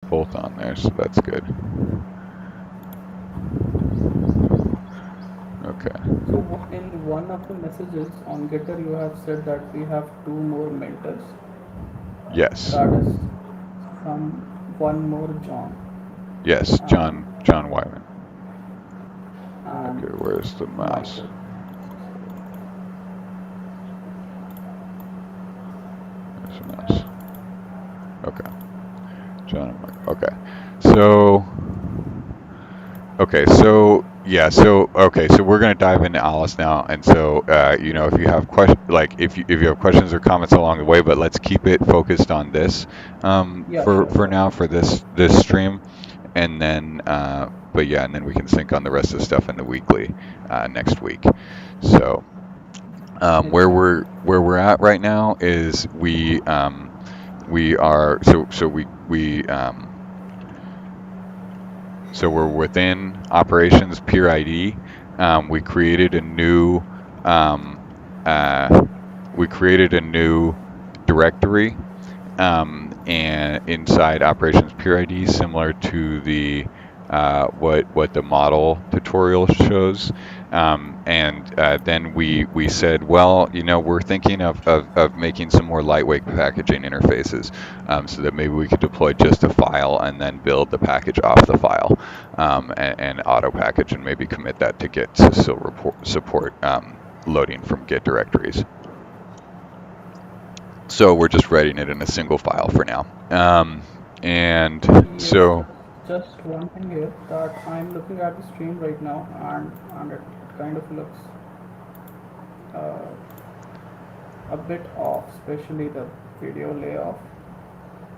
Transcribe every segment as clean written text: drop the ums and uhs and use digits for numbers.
both on there, so that's good. Okay. So in one of the messages on Getter, you have said that we have two more mentors. Yes. That is from one more John Yes, and John Wyman. and Okay, where's the mouse? Michael. Where's the mouse? Okay. John and Michael. Okay. So so we're gonna dive into Alice now, and so if you have if you have questions or comments along the way, but let's keep it focused on this Yeah, sure, for sure. now for this stream, and then but yeah, and then we can sync on the rest of the stuff in the weekly next week. So Makes sense. where we're at right now is we are so we're within operations peer ID. We created a new um, we created a new directory and inside operations peer ID, similar to the what the model tutorial shows. And then we said, well, we're thinking of making some more lightweight packaging interfaces, so that maybe we could deploy just a file and then build the package off the file, and auto package and maybe commit that to Git to still support loading from Git directories. So we're just writing it in a single file for now. And Yes, so, just one thing here that I'm looking at the stream right now, and it kind of looks uh, a bit off, especially the video layoff.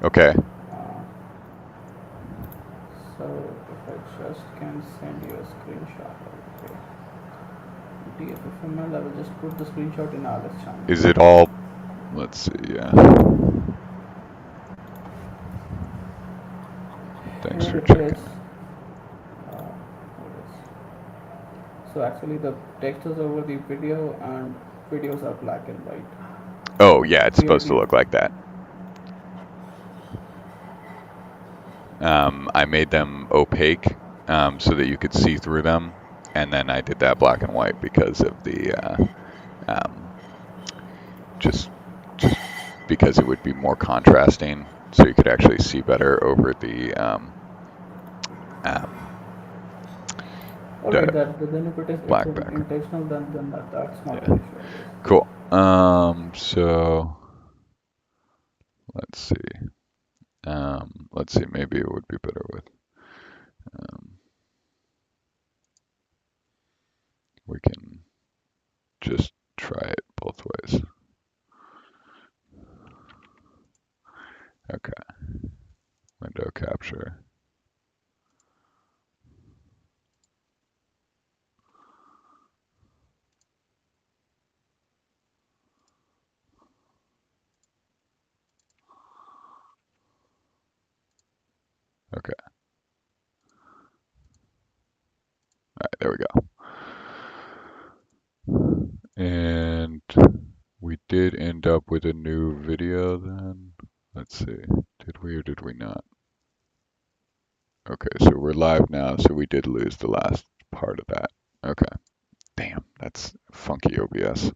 okay, Uh, so if I just can send you a screenshot, okay. DFFML, I will just put the screenshot in Alice channel. is it all, let's see, yeah. Thanks Here for it is. checking. So actually the text is over the video and videos are black and white. Oh, yeah, it's supposed to PID. look like that. I made them opaque so that you could see through them, and then I did that black and white because of the um, just because it would be more contrasting, so you could actually see better over um, Alright, the that then if it's black background. intentional, then that's not Yeah, an issue, I guess. cool. So let's see. Let's see. Maybe it would be better with. Um, we can just try it both ways. Okay. Window capture. Okay. All right. There we go. And we did end up with a new video then. Let's see. Did we or did we not? Okay, so we're live now, so we did lose the last part of that. Okay. Damn, that's funky OBS.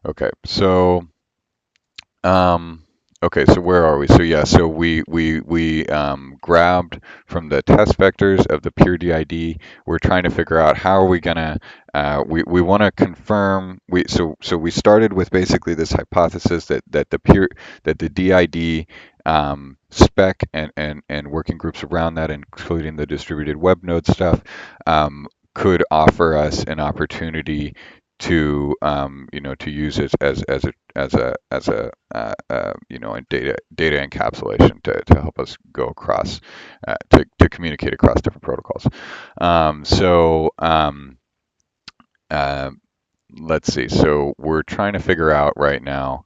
Okay, so okay, so where are we? So yeah, so we grabbed from the test vectors of the pure DID. We're trying to figure out how are we gonna we want to confirm so we started with basically this hypothesis that the DID spec and working groups around that, including the distributed web node stuff, could offer us an opportunity to to use it as a data encapsulation to help us go across to communicate across different protocols. So uh, let's see. So we're trying to figure out right now.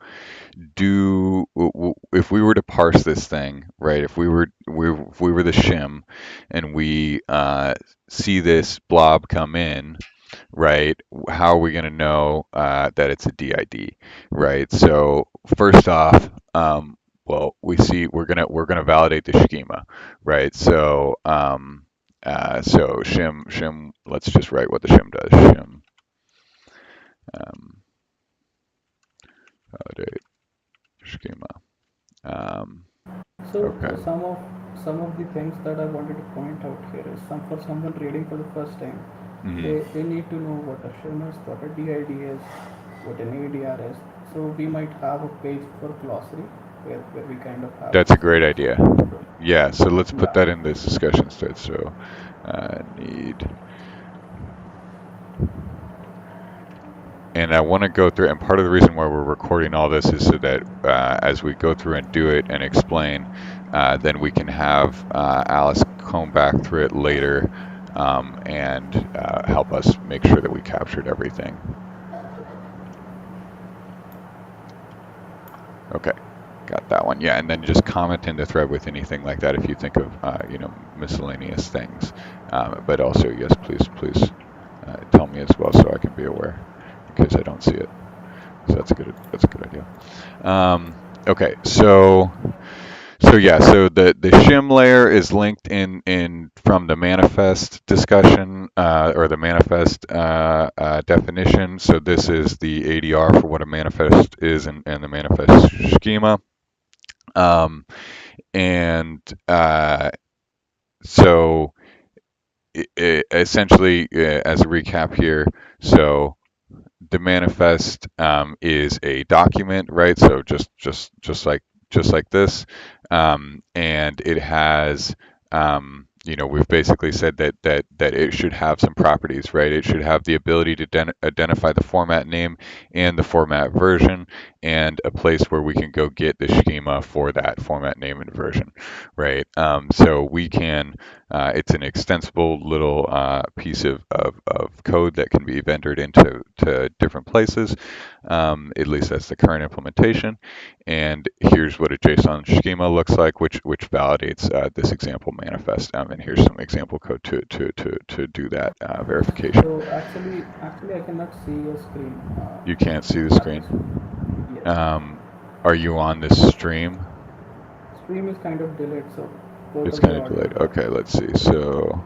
If we were to parse this thing, right? If we were the shim, and we see this blob come in, right? How are we going to know that it's a DID, right? So first off, well, we're gonna validate the schema, right? So so shim, let's just write what the shim does. Shim validate schema. Um, So okay. some of the things that I wanted to point out here is for someone reading for the first time, Hmm. they need to know what a shim is, what a DID is, what an ADR is. So we might have a page for glossary where we kind of have That's a great explained idea. some. Yeah, so let's put Yeah. that in this discussion thread. So need, and I want to go through, and part of the reason why we're recording all this is so that as we go through and do it and explain, then we can have Alice comb back through it later and help us make sure that we captured everything. Okay, got that one. Yeah, and then just comment in the thread with anything like that if you think of miscellaneous things. But also, yes, please tell me as well so I can be aware in case I don't see it. So that's a good idea. Okay, so yeah, so the shim layer is linked in from the manifest discussion or the manifest definition. So this is the ADR for what a manifest is and the manifest schema. Um, and so essentially, as a recap here, so the manifest is a document, right? So just like this, and it has we've basically said that it should have some properties, right? It should have the ability to identify the format name and the format version, and a place where we can go get the schema for that format name and version, right? So we can it's an extensible little piece of code that can be vendored into different places. At least that's the current implementation. And here's what a JSON schema looks like, which validates this example manifest. And here's some example code to do that verification. So actually I cannot see your screen You can't see the at this screen. point. Yes. Are you on this stream? Stream is kind of delayed, so both It's of kind your of audios delayed. are Okay, let's see. So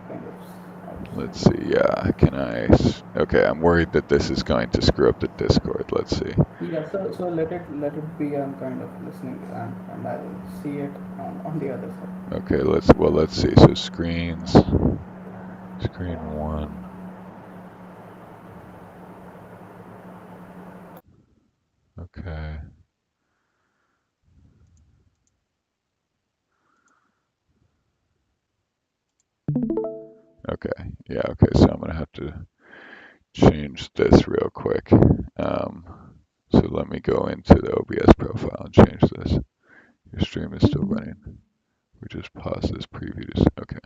kind of let's outside. see. Yeah, can I? Okay, I'm worried that this is going to screw up the Discord. Let's see. Yeah, so let it be. I'm kind of listening, and I will see it on the other side. Okay, let's see. So screen one. Okay. Okay. Yeah. Okay. So I'm gonna have to change this real quick. Um, so let me go into the OBS profile and change this. Your stream is still running. We just paused this preview. Okay.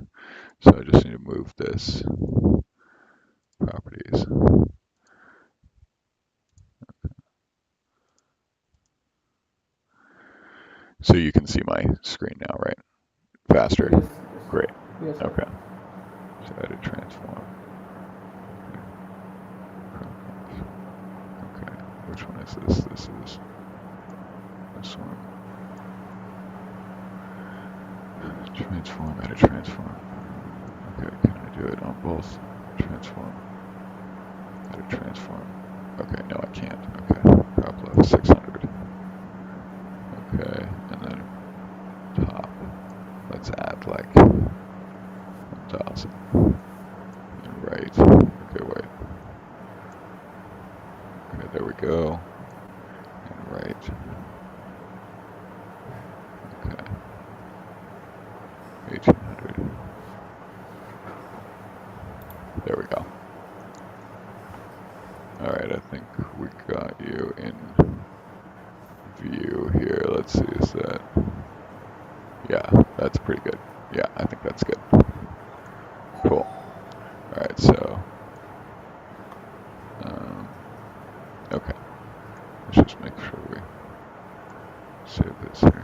So I just need to move this properties. So you can see my screen now, right? Faster. Yes, Great. yes, sir. Okay. So edit transform. Okay. Which one is this? This is this one. Transform, edit transform. Okay, can I do it on both? Transform, edit transform. Okay, no I can't. Okay, prop left 600. Okay, and then top. Let's add like 1000. And right. Okay, wait. Okay, there we go. And right. Okay, 1800. There we go. All right, I think we got you in view here. Let's see, is that? Yeah, that's pretty good. Yeah, I think that's good. Cool. All right, so, okay. Let's just make sure we save this here.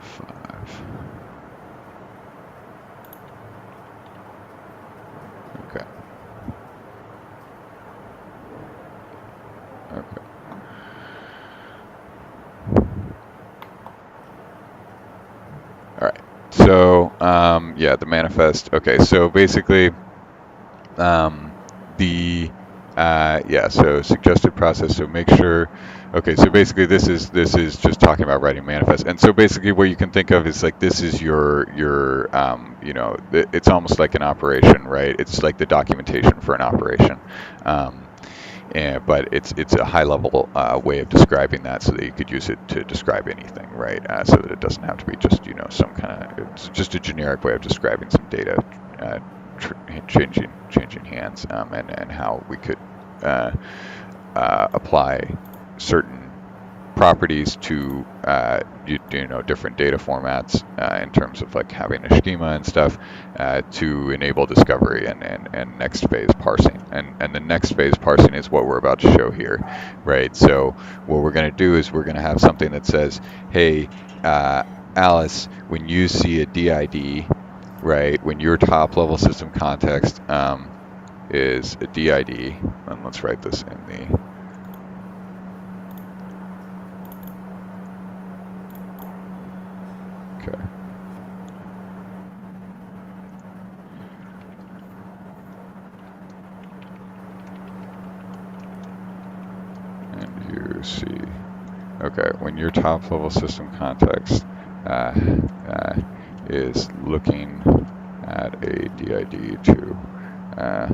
Five. Okay. Okay. All right. So yeah, the manifest. Okay. So basically, the yeah. So suggested process. So make sure. Okay. So basically, this is just talking about writing manifest. And so basically, what you can think of is like this is your it's almost like an operation, right? It's like the documentation for an operation. Um, but it's a high level way of describing that so that you could use it to describe anything, right? So that it doesn't have to be just some kind of, it's just a generic way of describing some data uh, tr- changing hands, and how we could uh, apply certain properties to different data formats in terms of like having a schema and stuff to enable discovery and next phase parsing. And the next phase parsing is what we're about to show here, right? So what we're going to do is we're going to have something that says, hey, Alice, when you see a DID, right, when your top level system context is a DID, and let's write this in the okay. And you see, okay, when your top level system context uh, uh, is looking at a DID to uh,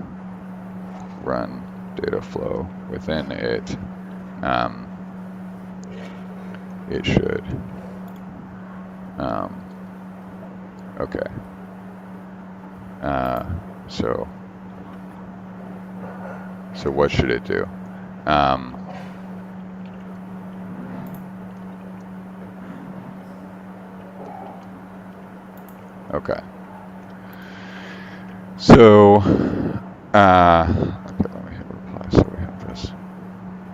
run data flow within it, um, it should, um, okay, uh, so what should it do? Um, okay. So, okay, let me hit reply so we have this.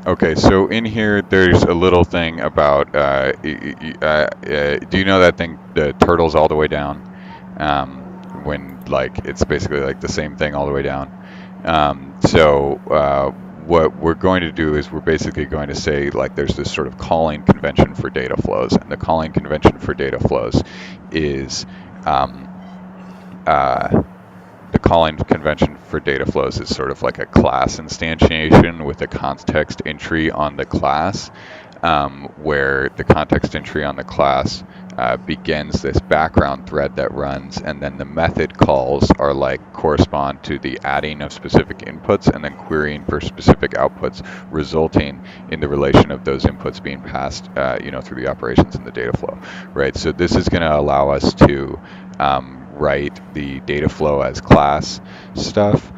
Okay, so in here, there's a little thing about, do you know that thing, the turtles all the way down? When like, it's basically like the same thing all the way down. What we're going to do is we're basically going to say like there's this sort of calling convention for data flows, and the calling convention for data flows is, um, uh, the calling convention for data flows is sort of like a class instantiation with a context entry on the class, where the context entry on the class begins this background thread that runs, and then the method calls are like correspond to the adding of specific inputs and then querying for specific outputs, resulting in the relation of those inputs being passed, through the operations in the data flow, right? So this is going to allow us to write the data flow as class stuff.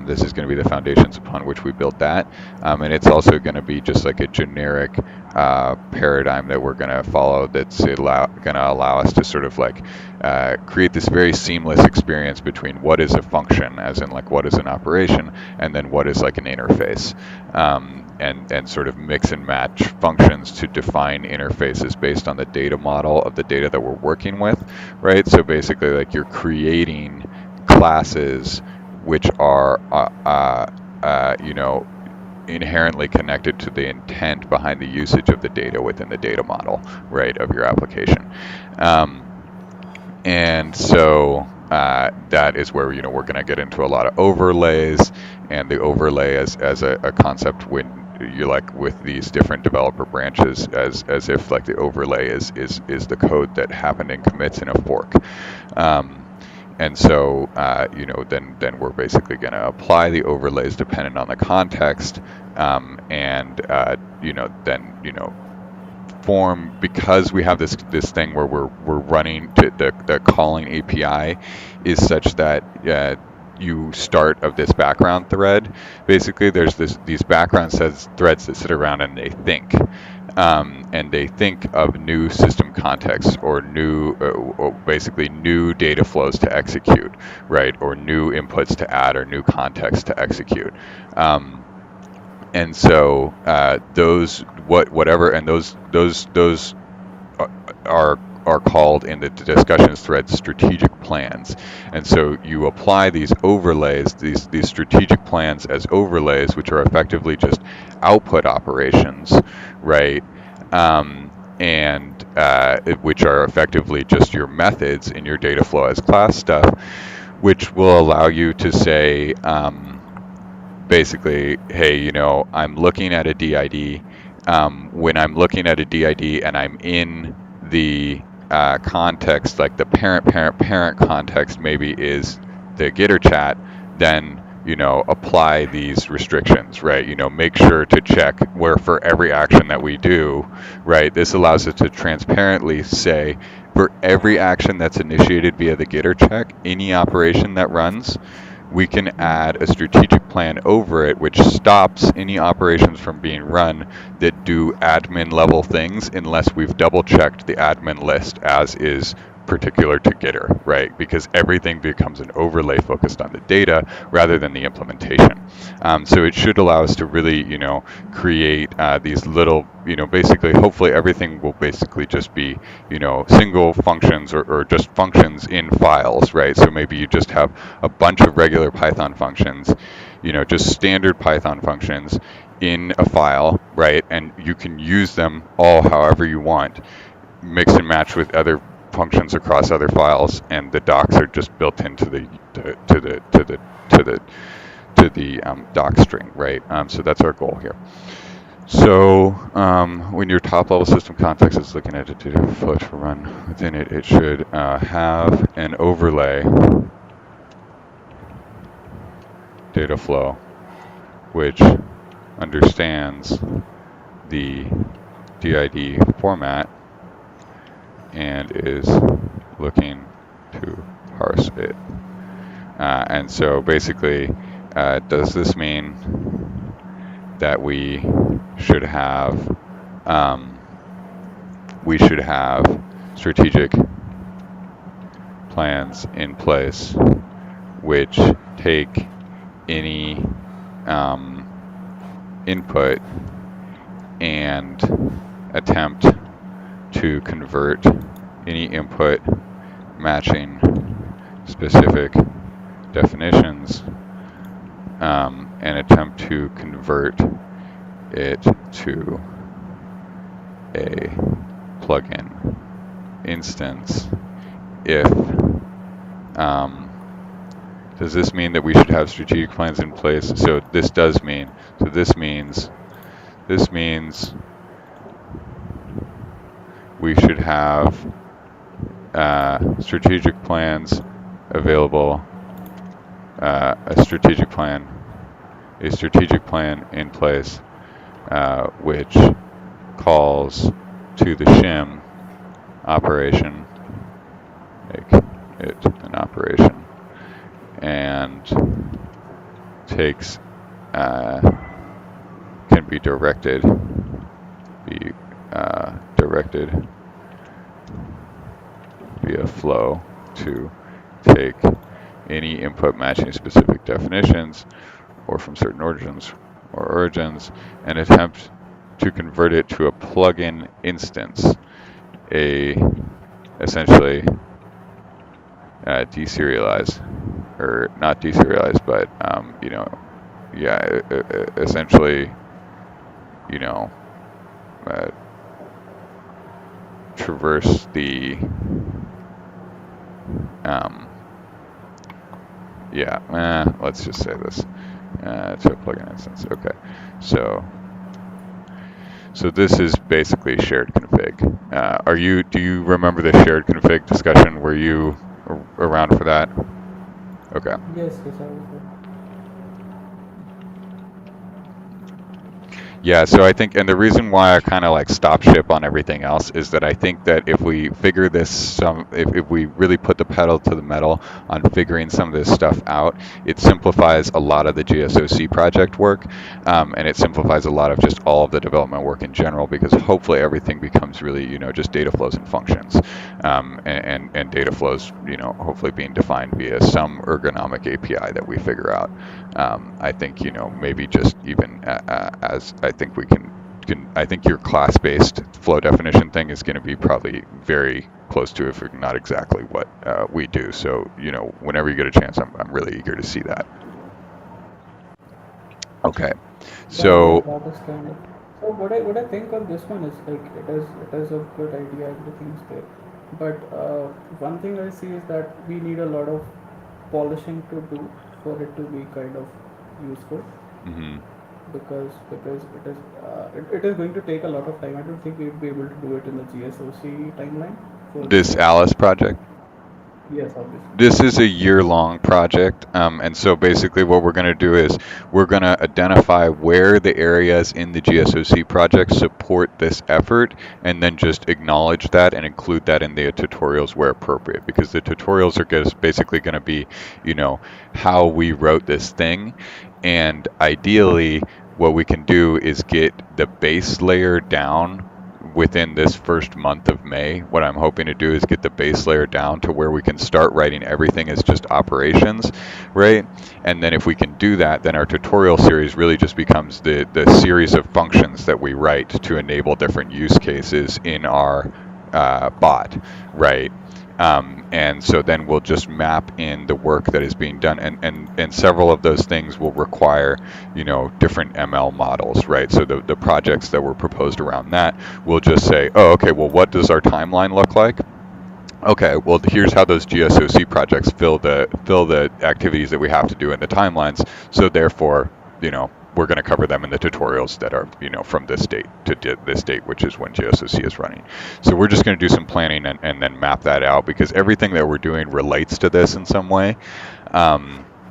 This is going to be the foundations upon which we build that. And it's also going to be just like a generic paradigm that we're going to follow that's going to allow us to sort of like create this very seamless experience between what is a function, as in like what is an operation, and then what is like an interface. And sort of mix and match functions to define interfaces based on the data model of the data that we're working with, right? So basically, like you're creating classes which are, inherently connected to the intent behind the usage of the data within the data model, right, of your application. And so that is where we're going to get into a lot of overlays, and the overlay as a concept when you're like with these different developer branches as if like the overlay is the code that happened in commits in a fork. And so, then we're basically going to apply the overlays dependent on the context, form, because we have this thing where we're running to the calling API is such that you start of this background thread. Basically, there's these background threads that sit around and they think. And they think of new system contexts or basically new data flows to execute, right? Or new inputs to add or new context to execute. And so those whatever, and those are are called in the discussions thread strategic plans. And so you apply these overlays, these strategic plans as overlays, which are effectively just output operations, right? And which are effectively just your methods in your data flow as class stuff, which will allow you to say, basically, hey, I'm looking at a DID. When I'm looking at a DID and I'm in the context, like the parent context maybe is the getter chat, then apply these restrictions, right? Make sure to check where for every action that we do, right? This allows us to transparently say for every action that's initiated via the getter check, any operation that runs, we can add a strategic plan over it, which stops any operations from being run that do admin level things unless we've double checked the admin list as is particular to Gitter, right? Because everything becomes an overlay focused on the data rather than the implementation. So it should allow us to really, create these little, basically, hopefully everything will basically just be, single functions or just functions in files, right? So maybe you just have a bunch of regular Python functions, just standard Python functions in a file, right? And you can use them all however you want, mix and match with other functions across other files, and the docs are just built into the doc string, right? So that's our goal here. So when your top-level system context is looking at a data flow to run within it, it should have an overlay data flow, which understands the DID format and is looking to parse it. And so basically, does this mean that we should have strategic plans in place which take any input and attempt to convert any input matching specific definitions and attempt to convert it to a plugin instance if does this mean that we should have strategic plans in place? So this does mean, so this means we should have strategic plans available, a strategic plan in place, which calls to the shim operation, make it an operation, and takes can be directed via flow to take any input matching specific definitions or from certain origins and attempt to convert it to a plugin instance, essentially deserialize, or not deserialize, but essentially, traverse the let's just say this to a plugin instance. Okay, so this is basically shared config. Do you remember the shared config discussion? Were you around for that? Okay. Yes, I was there. Yeah, so I think, and the reason why I kind of like stop ship on everything else is that I think that if we figure this, if we really put the pedal to the metal on figuring some of this stuff out, it simplifies a lot of the GSOC project work, and it simplifies a lot of just all of the development work in general, because hopefully everything becomes really, just data flows and functions, and data flows, hopefully being defined via some ergonomic API that we figure out. I think, maybe just even as I think we can I think your class-based flow definition thing is going to be probably very close to, if not exactly, what we do. So, whenever you get a chance, I'm really eager to see that. Okay, Yeah, so that is kind of. So what I think on this one is like it is a good idea. Everything's there, but one thing I see is that we need a lot of polishing to do for it to be kind of useful mhm. because it is going to take a lot of time. I don't think we'd be able to do it in the GSOC timeline for This Alice project. yes, obviously. This is a year-long project, and so basically what we're going to do is we're going to identify where the areas in the GSOC project support this effort, and then just acknowledge that and include that in the tutorials where appropriate, because the tutorials are basically going to be, how we wrote this thing, and ideally what we can do is get the base layer down within this first month of May. What I'm hoping to do is get the base layer down to where we can start writing everything as just operations, right? And then if we can do that, then our tutorial series really just becomes the series of functions that we write to enable different use cases in our bot, right? And so then we'll just map in the work that is being done, and several of those things will require, different ML models, right? So the projects that were proposed around that will just say, oh, okay, well, what does our timeline look like? Okay, well, here's how those GSOC projects fill the activities that we have to do in the timelines. So therefore, we're going to cover them in the tutorials that are, from this date to this date, which is when GSOC is running. So we're just going to do some planning and then map that out, because everything that we're doing relates to this in some way.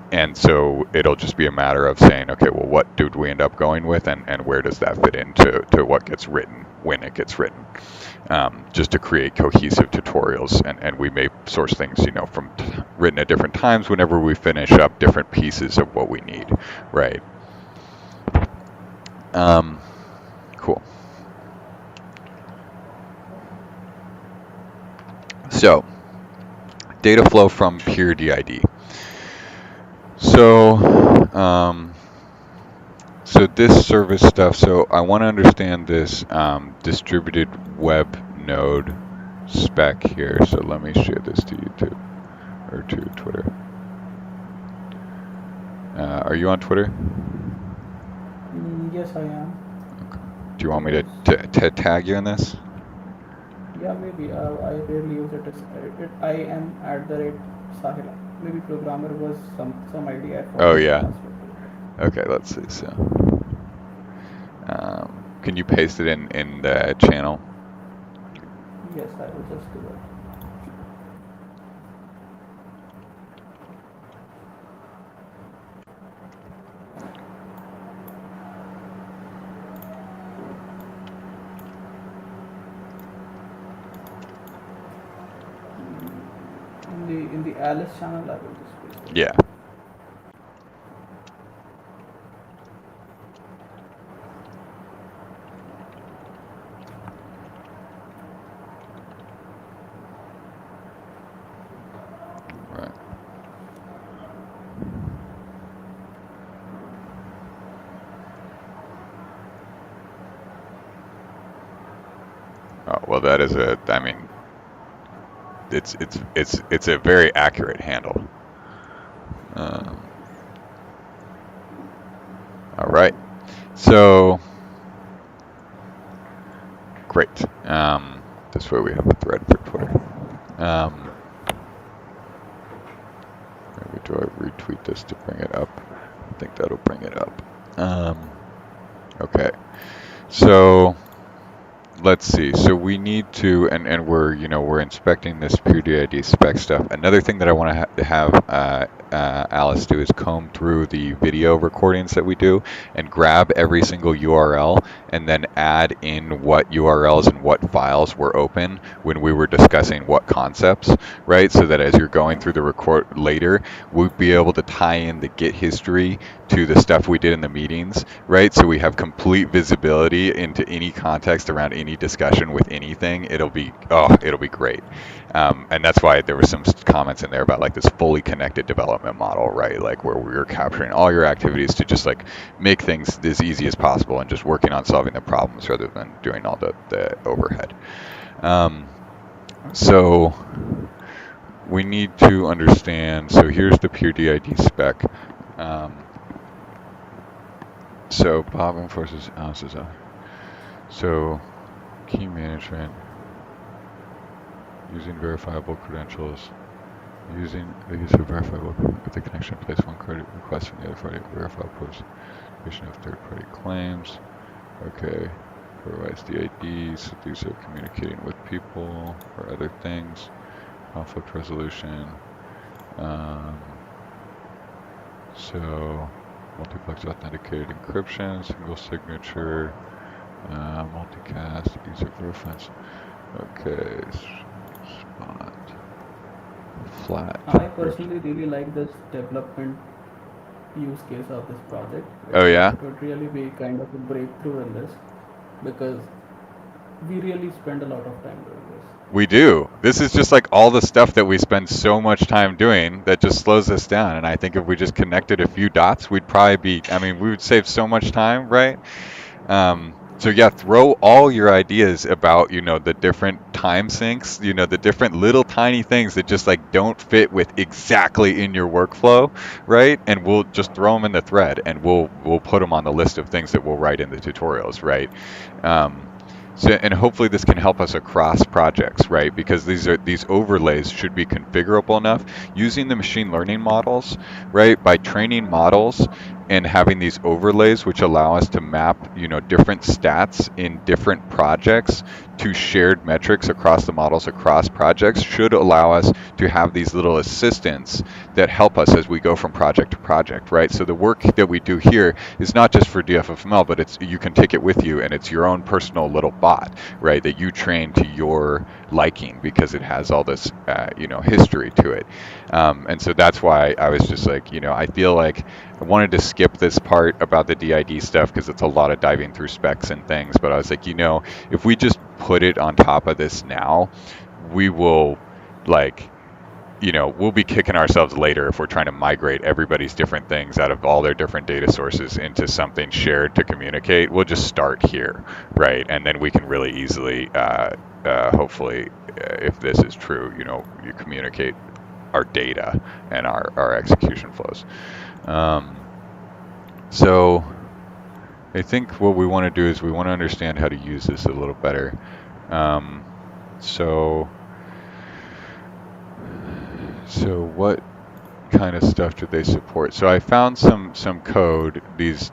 And so it'll just be a matter of saying, okay, well, what did we end up going with, and where does that fit into what gets written when it gets written, just to create cohesive tutorials. And we may source things, from written at different times whenever we finish up different pieces of what we need, right? Cool. So, data flow from peer DID. So this service stuff, so I want to understand this distributed web node spec here. So let me share this to YouTube or to Twitter. Are you on Twitter? Yes, I am. Okay. Do you want me to tag you in this? Yeah, maybe. I rarely use it. I am @Sahila. Maybe programmer was some idea. I Oh forgot the yeah. password. Okay, let's see. So, can you paste it in the channel? Yes, I will just do it. In the Alice channel, I will just paste it. Yeah. Right. Oh, well, that is I mean, it's a very accurate handle. All right. So great. This way we have a thread for Twitter. Maybe do I retweet this to bring it up? I think that'll bring it up. Okay. So let's see. So we need to, and we're inspecting this PureDID spec stuff. Another thing that I want to have Alice do is comb through the video recordings that we do and grab every single URL and then add in what URLs and what files were open when we were discussing what concepts, right? So that as you're going through the record later, we'll be able to tie in the Git history to the stuff we did in the meetings, right? So we have complete visibility into any context around any discussion with anything. It'll be great. And that's why there were some comments in there about like this fully connected development model, right? Like where we're capturing all your activities to just like make things as easy as possible and just working on solving the problems rather than doing all the overhead. So we need to understand, so here's the pure DID spec. Um, so Bob enforces ounces on. So key management, using verifiable credentials, using the use of verifiable if the connection place one credit request from the other party, verify postation of third-party claims. Okay, provides DIDs. These are communicating with people or other things. Conflict resolution. So multiplex authenticated encryption, single signature, multicast, user reference. Okay, spot, flat. I personally really like this development use case of this project. Oh yeah, It would really be kind of a breakthrough in this because we really spend a lot of time doing this. we do. This is just like all the stuff that we spend so much time doing that just slows us down. And I think if we just connected a few dots, we'd probably be, I mean, we would save so much time, right? So yeah, throw all your ideas about, the different time sinks, the different little tiny things that just like don't fit with exactly in your workflow, right? And we'll just throw them in the thread and we'll put them on the list of things that we'll write in the tutorials, right? Um, so, and hopefully this can help us across projects, right? Because these overlays should be configurable enough using the machine learning models, right? By training models and having these overlays which allow us to map, different stats in different projects to shared metrics across the models across projects should allow us to have these little assistants that help us as we go from project to project, right? So the work that we do here is not just for DFFML, but it's you can take it with you and it's your own personal little bot, right? That you train to your liking because it has all this, history to it. And so that's why I was just like, I feel like I wanted to skip this part about the DID stuff because it's a lot of diving through specs and things. But I was like, if we just put it on top of this now, we will like we'll be kicking ourselves later if we're trying to migrate everybody's different things out of all their different data sources into something shared to communicate. We'll just start here, right? And then we can really easily, hopefully, if this is true, you communicate our data and our execution flows. So I think what we want to do is we want to understand how to use this a little better. So what kind of stuff do they support? So I found some code, this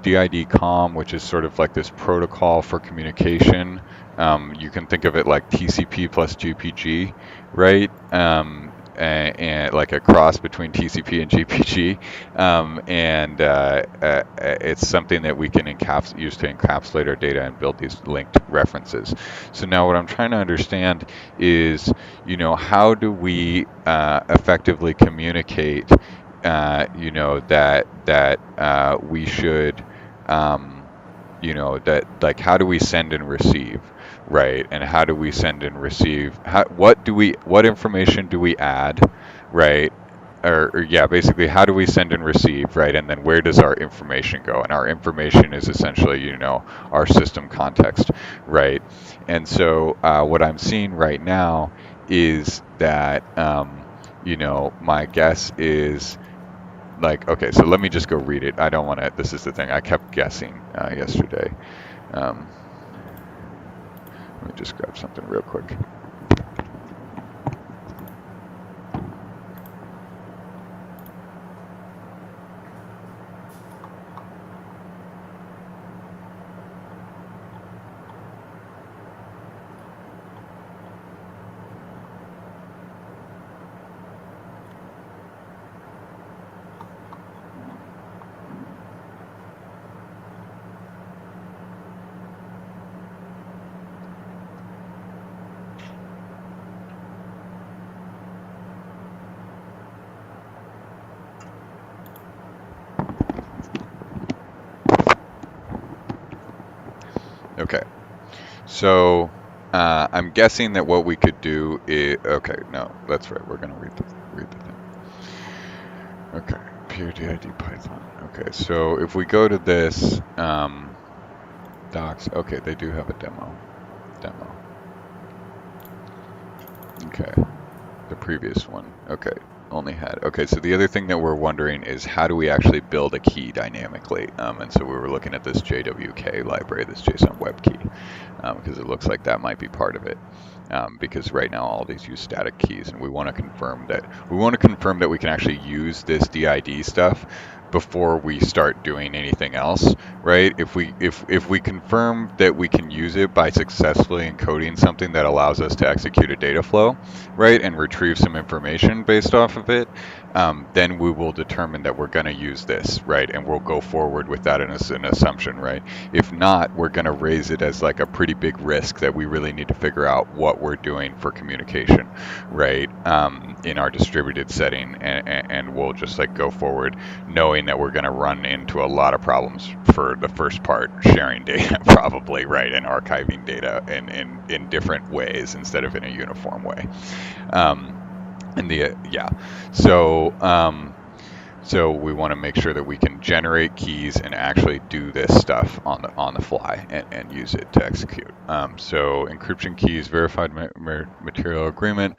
DID COM, which is sort of like this protocol for communication. You can think of it like TCP plus GPG, right? And like a cross between TCP and GPG, it's something that we can use to encapsulate our data and build these linked references. So now what I'm trying to understand is, how do we effectively communicate, that we should, that like how do we send and receive, right? And how do we send and receive? What information do we add, right? Or yeah, basically, how do we send and receive, right? And then where does our information go? And our information is essentially, our system context, right? And so what I'm seeing right now is that, my guess is like, okay, so let me just go read it. I don't want to, this is the thing, I kept guessing yesterday. Um, Let me just grab something real quick. Okay, so I'm guessing that what we could do is, okay, no, that's right. We're going to read the thing. Okay, pure DID Python. Okay, so if we go to this docs, okay, they do have a demo. Okay. The previous one. Okay. Only had. Okay. So the other thing that we're wondering is how do we actually build a key dynamically? And so we were looking at this JWK library, this JSON web key, because it looks like that might be part of it. Because right now all these use static keys, and we want to confirm that we can actually use this DID stuff before we start doing anything else, right? If we confirm that we can use it by successfully encoding something that allows us to execute a data flow, right, and retrieve some information based off of it, then we will determine that we're going to use this, right, and we'll go forward with that as an assumption, right? If not, we're going to raise it as like a pretty big risk that we really need to figure out what we're doing for communication, right, in our distributed setting, and we'll just like go forward knowing that we're going to run into a lot of problems for the first part, sharing data probably, right, and archiving data in different ways instead of in a uniform way. Um, and the yeah, so so we want to make sure that we can generate keys and actually do this stuff on the fly and use it to execute. So encryption keys, verified material agreement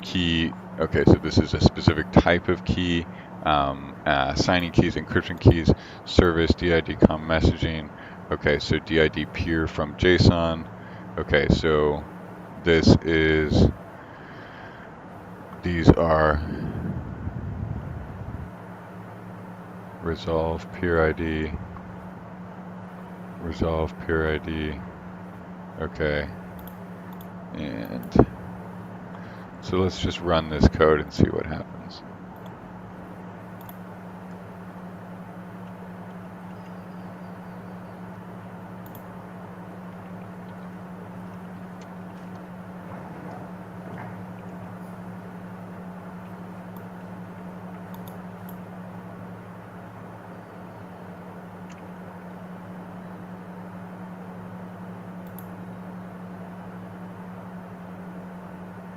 key. Okay, so this is a specific type of key. Signing keys, encryption keys, service, DID com messaging. Okay, so DID peer from JSON. Okay, so this is these are resolve peer ID, resolve peer ID. Okay, and so let's just run this code and see what happens.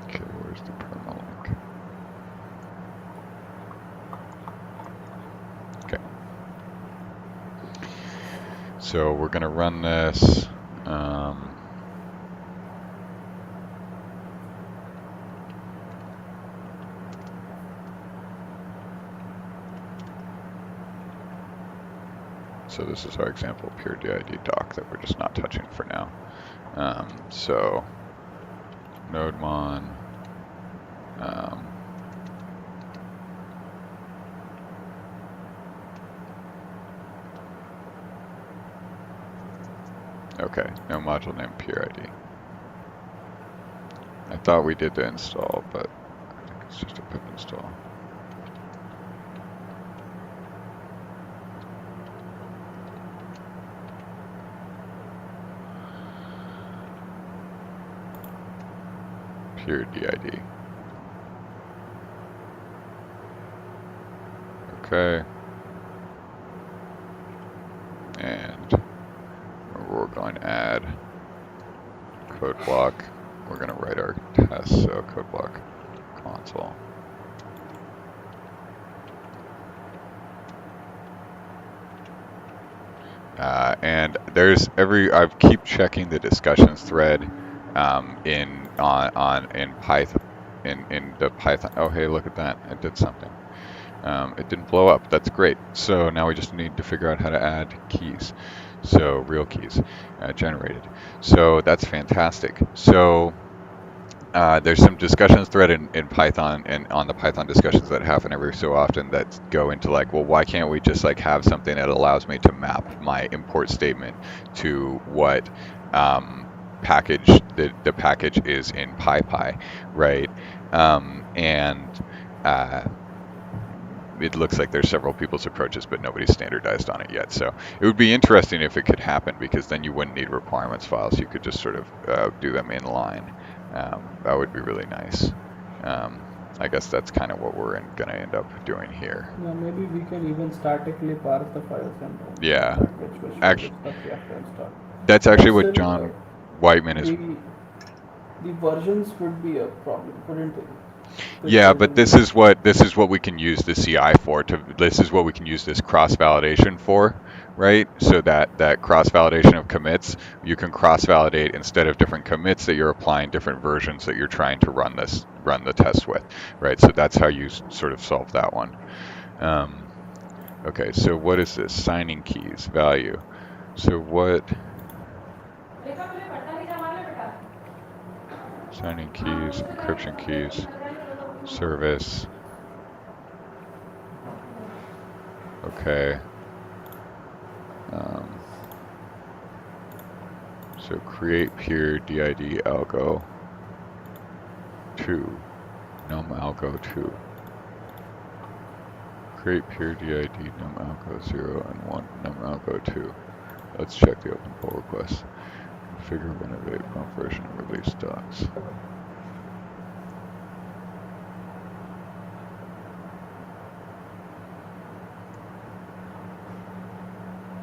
Okay, where's the permalink? Okay, so we're gonna run this. So this is our example peer DID doc that we're just not touching for now. So nodemon. Okay, no module name peer ID. I thought we did the install, but I think it's just a pip install. Peer DID. Okay. And we're going to add code block. We're going to write our test, so code block console. And there's I keep checking the discussions thread in Python in the Python. Oh, hey, look at that! It did something. It didn't blow up. That's great. So now we just need to figure out how to add keys. So real keys generated. So that's fantastic. So there's some discussions thread in Python and on the Python discussions that happen every so often that go into like, well, why can't we just like have something that allows me to map my import statement to what package the package is in PyPy, right? And it looks like there's several people's approaches, but nobody's standardized on it yet. So it would be interesting if it could happen, because then you wouldn't need requirements files. You could just sort of do them in line. That would be really nice. I guess that's kind of what we're going to end up doing here. Yeah, maybe we can even statically parse the files and Yeah, which actually, stuff we have to install. that's actually But what still, John Whiteman is. the versions would be a problem, wouldn't they? this Yeah, but version is. this is what we can use the CI for to this is what we can use this cross validation for, right? So that cross validation of commits, you can cross validate instead of different commits that you're applying different versions that you're trying to run the test with, right? So that's how you sort of solve that one. Um, okay, so what is this? Signing keys, value. So what signing keys, encryption keys, service, okay. Um, so create peer DID algo 2, num algo 2. Create peer DID num algo 0 and 1 num algo 2. Let's check the open pull request. Configure, renovate, pump version, and release docs.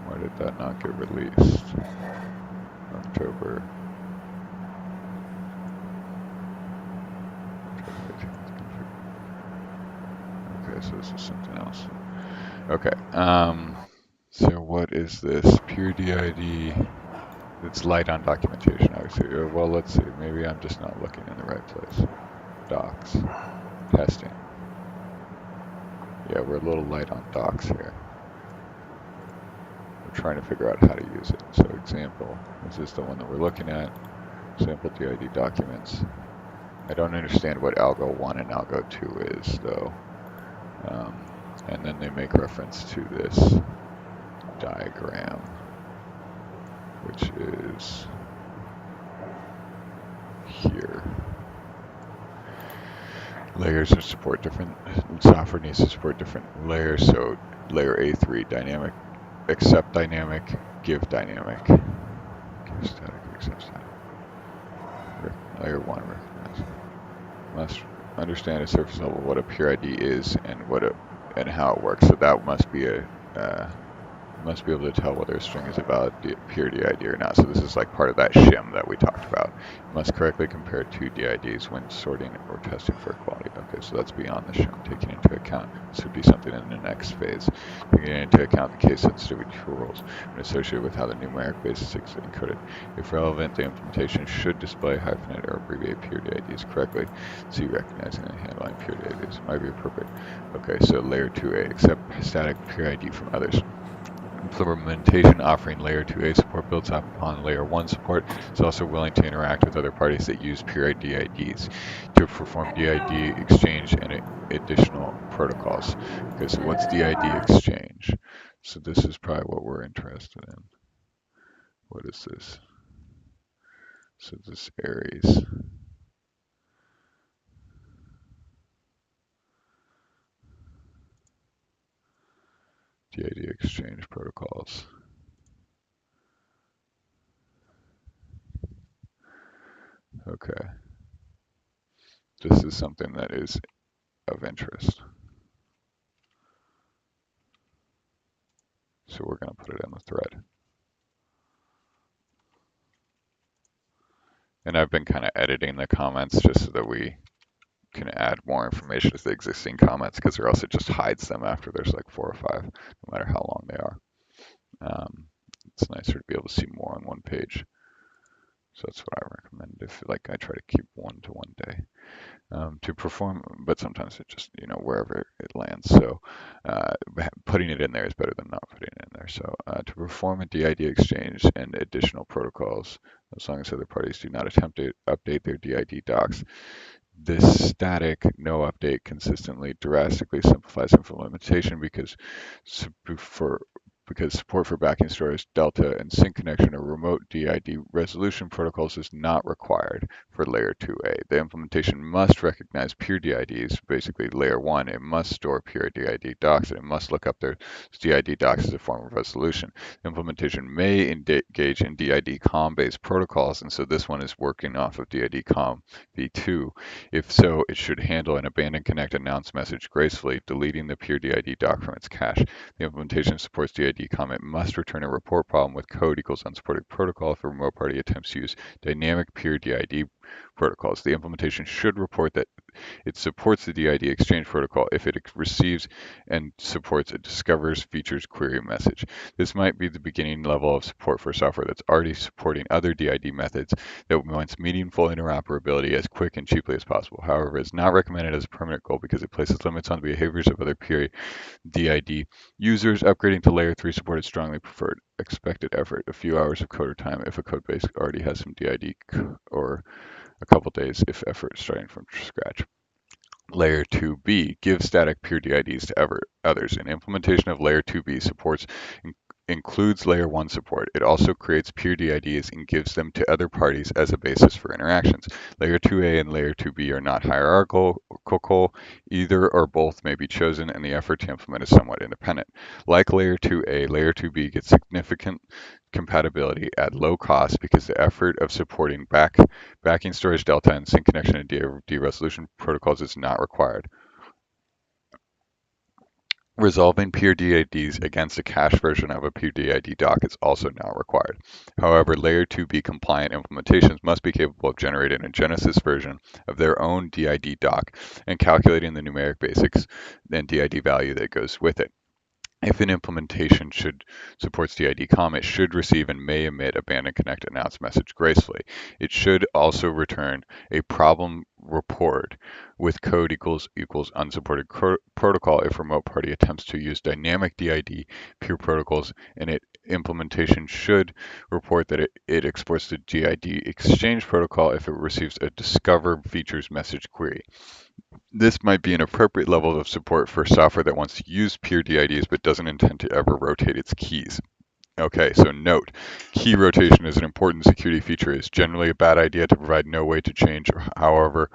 Why did that not get released? October 18th. Okay, so this is something else. Okay. So what is this? Pure DID. It's light on documentation, obviously. Well, let's see. Maybe I'm just not looking in the right place. Docs. Testing. Yeah, we're a little light on docs here. We're trying to figure out how to use it. So example, is this the one that we're looking at? Sample DID documents. I don't understand what algo 1 and algo 2 is, though. And then they make reference to this diagram, which is here. Layers to support different, software needs to support different layers. So layer A3, dynamic, accept dynamic, give dynamic. Give static, accept static. Layer 1, recognize. Must understand at surface level what a pure ID is and and how it works. So that must be must be able to tell whether a string is a valid pure DID or not. So this is like part of that shim that we talked about. Must correctly compare two DIDs when sorting or testing for equality. Okay, so that's beyond the shim, taking into account. This would be something in the next phase. Taking into account the case sensitivity rules when associated with how the numeric basis is encoded. If relevant, the implementation should display hyphenate or abbreviate pure DIDs correctly. See, recognizing and handling pure DIDs might be appropriate. Okay, so layer 2A, accept static pure ID from others. Implementation offering layer 2A support builds up upon layer 1 support. It's also willing to interact with other parties that use pure DIDs to perform DID exchange and additional protocols. Okay, so what's DID exchange? So this is probably what we're interested in. What is this? So this Aries. DID exchange protocols. Okay. This is something that is of interest. So we're going to put it in the thread. And I've been kind of editing the comments just so that we can add more information to the existing comments, because or else it just hides them after there's like 4 or 5, no matter how long they are. It's nicer to be able to see more on one page. So that's what I recommend. If like I try to keep one to one day. To perform, but sometimes it just, wherever it lands. So putting it in there is better than not putting it in there. So to perform a DID exchange and additional protocols, as long as other parties do not attempt to update their DID docs, this static no update consistently drastically simplifies implementation because support for backing stores, Delta, and sync connection or remote DID resolution protocols is not required for layer 2A. The implementation must recognize pure DIDs, basically layer 1. It must store pure DID docs, and it must look up their DID docs as a form of resolution. The implementation may engage in DID COM-based protocols, and so this one is working off of DID COM v2. If so, it should handle an abandon connect announce message gracefully, deleting the pure DID doc from its cache. The implementation supports DID comment must return a report problem with code equals unsupported protocol if a remote party attempts to use dynamic pure DID protocols. The implementation should report that it supports the DID exchange protocol if it receives and supports a discovers features query message. This might be the beginning level of support for software that's already supporting other DID methods that wants meaningful interoperability as quick and cheaply as possible. However, it's not recommended as a permanent goal because it places limits on the behaviors of other DID users. Upgrading to layer 3 support is strongly preferred. Expected effort, a few hours of coder time if a code base already has some DID, or a couple days if effort is starting from scratch. Layer 2B gives static peer DIDs to others. An implementation of Layer 2B supports includes Layer 1 support. It also creates peer DIDs and gives them to other parties as a basis for interactions. Layer 2A and Layer 2B are not hierarchical. Either or both may be chosen, and the effort to implement is somewhat independent. Like Layer 2A, Layer 2B gets significant compatibility at low cost because the effort of supporting backing storage delta and sync connection and deresolution protocols is not required. Resolving peer DIDs against a cache version of a peer DID doc is also not required. However, Layer 2B compliant implementations must be capable of generating a Genesis version of their own DID doc and calculating the numeric basics and DID value that goes with it. If an implementation supports DID-COM, it should receive and may emit abandon connect announce message gracefully. It should also return a problem report with code equals unsupported protocol if remote party attempts to use dynamic DID peer protocols, and implementation should report that it exports the DID exchange protocol if it receives a discover features message query. This might be an appropriate level of support for software that wants to use peer DIDs but doesn't intend to ever rotate its keys. Okay, so note, key rotation is an important security feature. It's generally a bad idea to provide no way to change, however,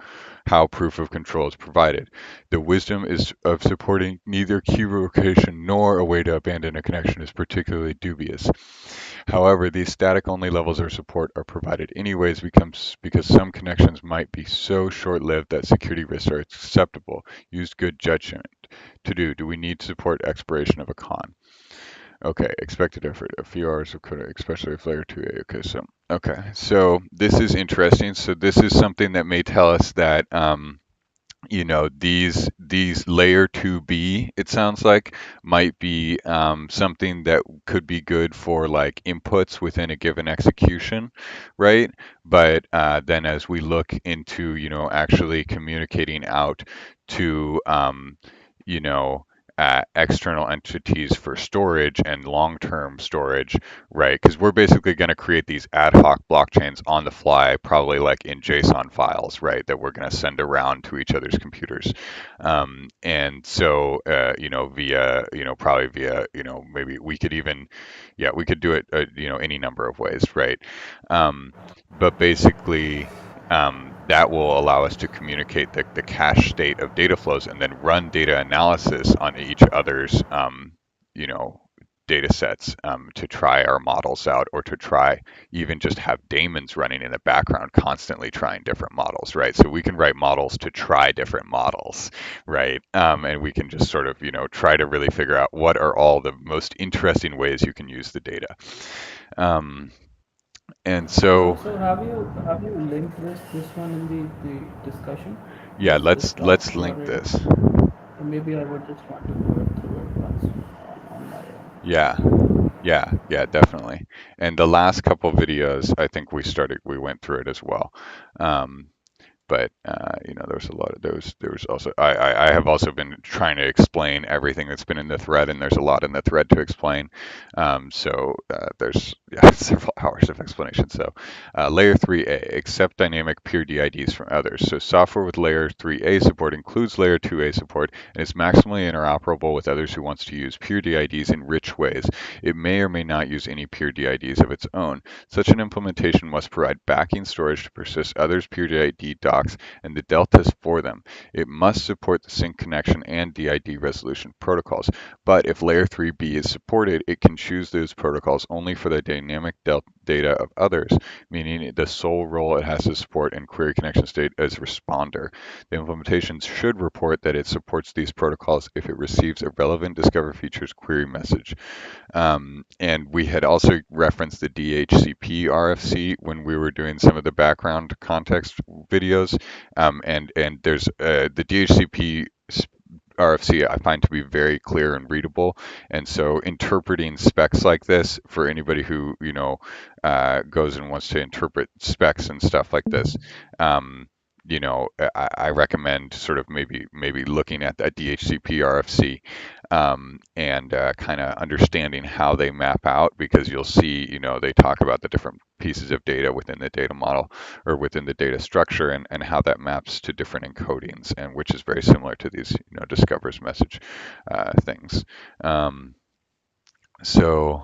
how proof of control is provided. The wisdom of supporting neither key rotation nor a way to abandon a connection is particularly dubious. However, these static-only levels of support are provided anyways because some connections might be so short-lived that security risks are acceptable. Use good judgment. Do we need to support expiration of a con? Okay, expected effort, a few hours of code, especially if layer 2A. Okay, so this is interesting. So this is something that may tell us that these layer 2B, it sounds like, might be something that could be good for like inputs within a given execution, right? But then as we look into, actually communicating out to, you know, external entities for storage and long-term storage, right? Because we're basically going to create these ad hoc blockchains on the fly, probably like in JSON files, right? That we're going to send around to each other's computers, and so via, probably via, maybe we could even, yeah, we could do it, any number of ways, right? But basically, that will allow us to communicate the cache state of data flows and then run data analysis on each other's, you know, data sets, to try our models out, or to try even just have daemons running in the background constantly trying different models, right? So we can write models to try different models, right? And we can just sort of, try to really figure out what are all the most interesting ways you can use the data. Um, and So, so, so have you linked this one in the discussion, yeah, this talk let's link already? this. Or maybe I would just want to go through it once on my own. Yeah, yeah, definitely. And the last couple videos, I think we went through it as well. Um, but there was a lot of those. There was also I have also been trying to explain everything that's been in the thread, and there's a lot in the thread to explain. So there's, yeah, several hours of explanation. So layer 3A, accept dynamic peer DIDs from others. So software with layer 3A support includes layer 2A support and is maximally interoperable with others who wants to use peer DIDs in rich ways. It may or may not use any peer DIDs of its own. Such an implementation must provide backing storage to persist others' peer DID docs and the deltas for them. It must support the sync connection and DID resolution protocols. But if layer 3B is supported, it can choose those protocols only for the dynamic data of others, meaning the sole role it has to support in query connection state is responder. The implementation should report that it supports these protocols if it receives a relevant Discover Features query message. And we had also referenced the DHCP RFC when we were doing some of the background context videos. And there's the DHCP RFC I find to be very clear and readable. And so interpreting specs like this for anybody who, goes and wants to interpret specs and stuff like this, um, I recommend sort of maybe looking at a DHCP RFC, and kind of understanding how they map out, because you'll see, they talk about the different pieces of data within the data model or within the data structure, and how that maps to different encodings, and which is very similar to these, discovers message things. So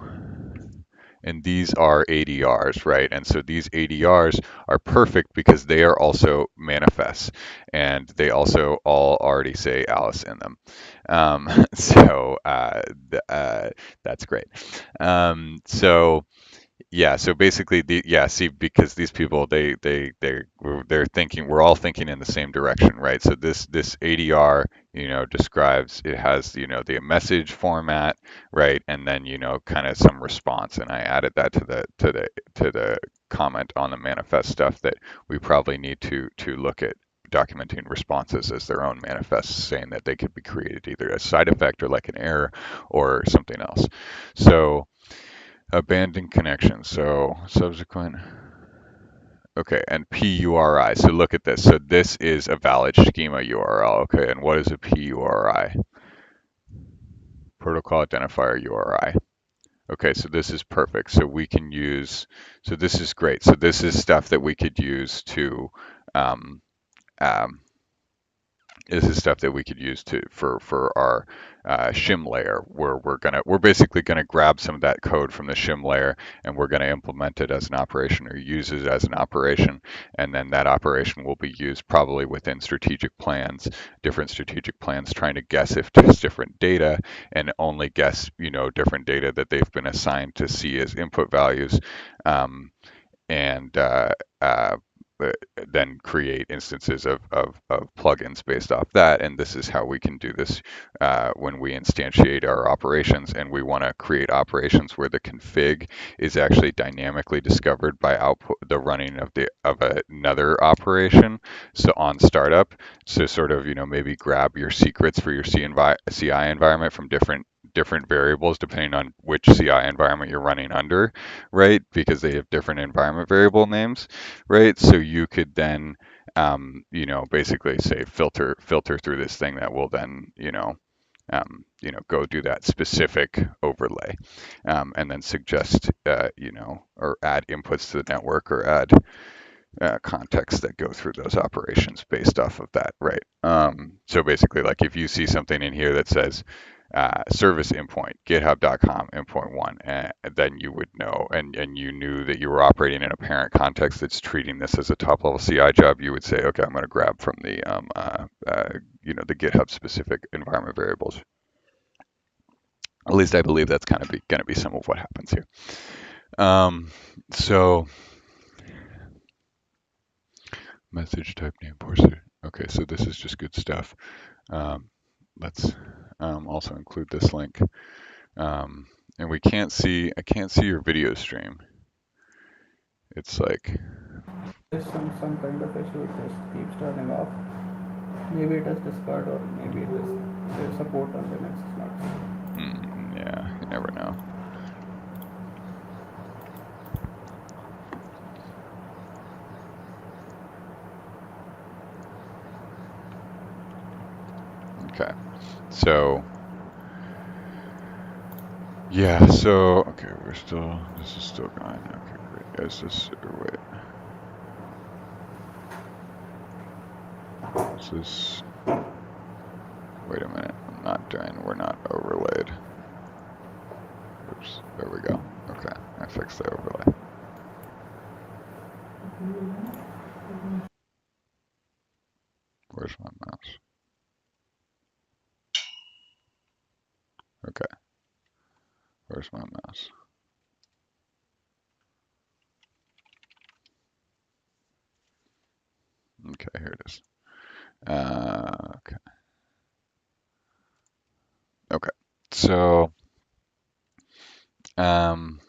and these are ADRs, right? And so these ADRs are perfect because they are also manifests, and they also all already say Alice in them. So that's great. So yeah, so basically, see, because these people, they're thinking, we're all thinking in the same direction, right? So this ADR, describes, it has, the message format, right, and then, kind of some response, and I added that to the comment on the manifest stuff, that we probably need to look at documenting responses as their own manifests, saying that they could be created either as side effect or like an error or something else. So abandoned connection. So subsequent. Okay, and PURI. So look at this. So this is a valid schema URL. Okay, and what is a PURI? Protocol identifier URI. Okay, so this is perfect. So we can use, so this is great. So this is stuff that we could use to, um, um, this is stuff that we could use for our shim layer, where we're basically gonna grab some of that code from the shim layer, and we're gonna implement it as an operation, or use it as an operation, and then that operation will be used probably within strategic plans, different strategic plans, trying to guess if there's different data, and only guess, different data that they've been assigned to see as input values. Um, and uh, then create instances of plugins based off that. And this is how we can do this when we instantiate our operations, and we want to create operations where the config is actually dynamically discovered by output, the running of another operation. So on startup, so sort of, maybe grab your secrets for your CI environment from different variables depending on which CI environment you're running under, right? Because they have different environment variable names, right? So you could then, basically say filter through this thing that will then, go do that specific overlay, and then suggest, or add inputs to the network, or add context that go through those operations based off of that, right? So basically, like if you see something in here that says service endpoint, github.com endpoint one, then you would know, and you knew that you were operating in a parent context that's treating this as a top level CI job, you would say, okay, I'm going to grab from the GitHub specific environment variables. At least I believe that's kind of going to be some of what happens here. So message type name parser. Okay, so this is just good stuff. Let's also include this link. And I can't see your video stream. It's like, There's some kind of issue. It just keeps turning off. Maybe it is Discord, or maybe it is their support on Linux is not. yeah, you never know. Okay, so yeah, so okay, this is still going. Okay, great. Is this, wait, is this, wait a minute, we're not overlaid. Oops, there we go. Okay, I fixed the overlay. Where's my mouse? Okay, where's my mouse? Okay, here it is. Okay. Okay. So, um,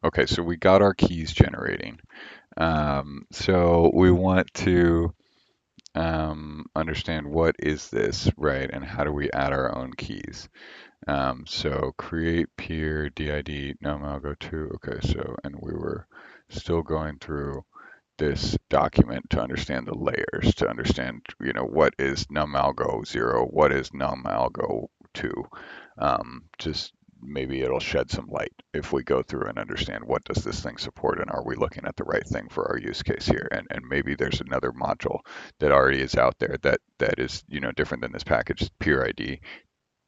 okay, so we got our keys generating. So we want to understand what is this, right? And how do we add our own keys? So create peer DID numalgo 2. Okay, so, and we were still going through this document to understand the layers, to understand, what is numalgo 0, what is numalgo 2. Just maybe it'll shed some light if we go through and understand what does this thing support and are we looking at the right thing for our use case here. And maybe there's another module that already is out there that is, different than this package, peer ID,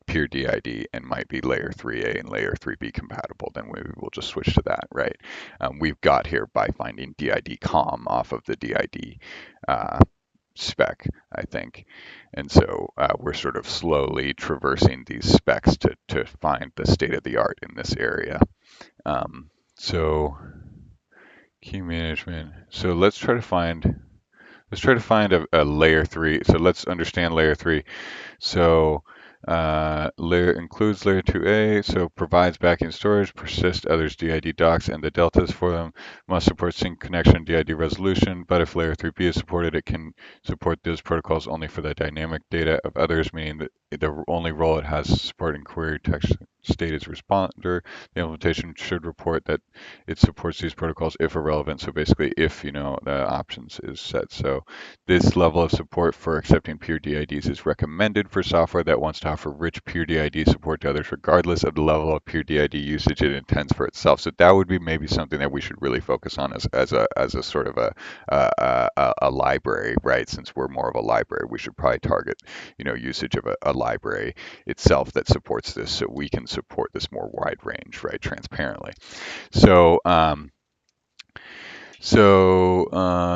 peer DID, and might be layer 3A and layer 3B compatible, then we will just switch to that, right? We've got here by finding DID COM off of the DID spec, I think. And so we're sort of slowly traversing these specs to find the state of the art in this area. So key management. So let's try to find a layer 3. So let's understand layer 3. So layer includes layer 2A, so provides backend storage, persist others DID docs, and the deltas for them must support sync connection DID resolution. But if layer 3B is supported, it can support those protocols only for the dynamic data of others, meaning that the only role it has is supporting query text state as responder. The implementation should report that it supports these protocols if irrelevant. So basically, if the options is set. So this level of support for accepting peer DIDs is recommended for software that wants to offer rich peer DID support to others, regardless of the level of peer DID usage it intends for itself. So that would be maybe something that we should really focus on as a sort of a library, right? Since we're more of a library, we should probably target usage of a library itself that supports this, so we can support this more wide range, right? Transparently. So.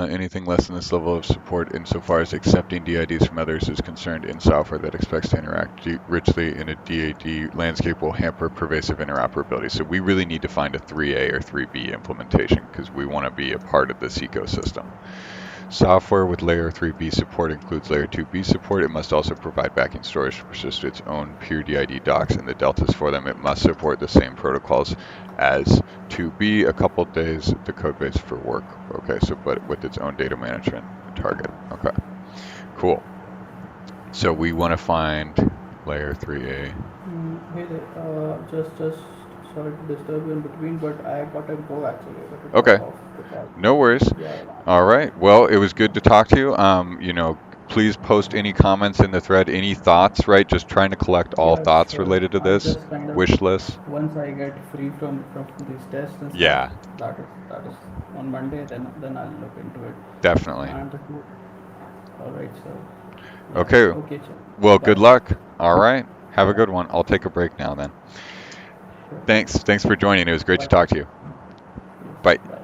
Anything less than this level of support insofar as accepting DIDs from others is concerned in software that expects to interact richly in a DID landscape will hamper pervasive interoperability. So we really need to find a 3A or 3B implementation because we want to be a part of this ecosystem. Software with layer 3B support includes layer 2B support. It must also provide backing storage to persist its own peer DID docs and the deltas for them. It must support the same protocols as 2B, a couple days the code base for work. Okay, so but with its own data management target. Okay, cool. So we want to find layer 3A. Hey there, just sorry to disturb you in between, but I got to go actually. I got to Okay, drop off the call. no worries. Yeah. All right. Well, it was good to talk to you. Please post any comments in the thread, any thoughts, right? Just trying to collect all Yeah, thoughts sure. related to I'll this. just kind of Wish list. once I get free from these tests and stuff. Yeah, That is on Monday. Then I'll look into it. definitely. And all right. So yeah. Okay. Okay. Chill. Well, good Bye. luck. All right. Have a Yeah. good one. I'll take a break now then. Sure. Thanks. Thanks for joining. It was great to Bye. talk to you. Yes. Bye. Bye.